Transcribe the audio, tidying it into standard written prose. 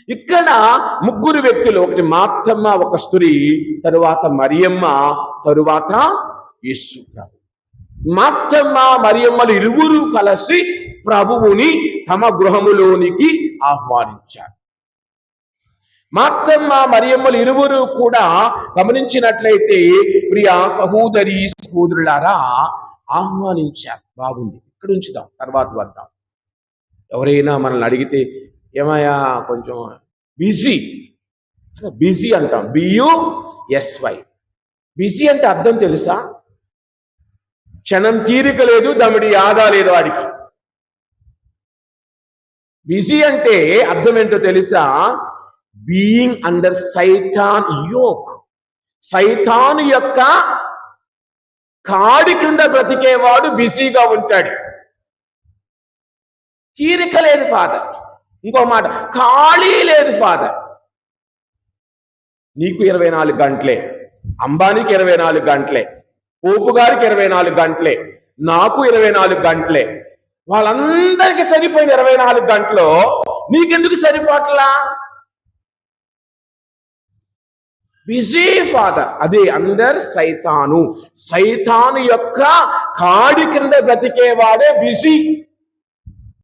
ఇక్కడ ముగ్గురు వ్యక్తులు, ఒకటి మార్తమ్మ, ఒక స్త్రీ, తరువాత మరియమ్మ, తరువాత యేసు ప్రభు. మార్తమ్మ మరియమ్మలు ఇరువురు కలిసి ప్రభువుని తమ గృహములోనికి ఆహ్వానించారు. మార్తమ్మ మరియమ్మలు ఇరువురు కూడా గమనించినట్లయితే ప్రియ సహోదరి సహోదరులారా ఆహ్వానించారు. బాగుంది, ఇక్కడ ఉంచుదాం, తర్వాత వద్దాం. ఎవరైనా మనల్ని అడిగితే ఏమయ్యా కొంచెం బిజీ అంటాం, BUSY. బిజీ అంటే అర్థం తెలుసా? క్షణం తీరిక లేదు, దమిడి ఆదా లేదు వాడికి. బిజీ అంటే అర్థం ఏంటో తెలుసా? బీయింగ్ అండర్ సైతాన్ యోక్. సైతాను యొక్క కాడి క్రింద బ్రతికేవాడు బిజీగా ఉంటాడు. తీరిక లేదు ఫాదర్. ఇంకో మాట, ఖాళీ లేదు ఫాదర్. నీకు 24 గంటలే, అంబానీకి 24 గంటలే, పోపు గారికి 24 గంటలే, నాకు 24 గంటలే. వాళ్ళందరికీ సరిపోయిన 24 గంటలు నీకెందుకు సరిపోట్లా? Busy father. అదే అందర్ సైతాను. సైతాను యొక్క కాడి కింద బ్రతికేవాడే బిజీ.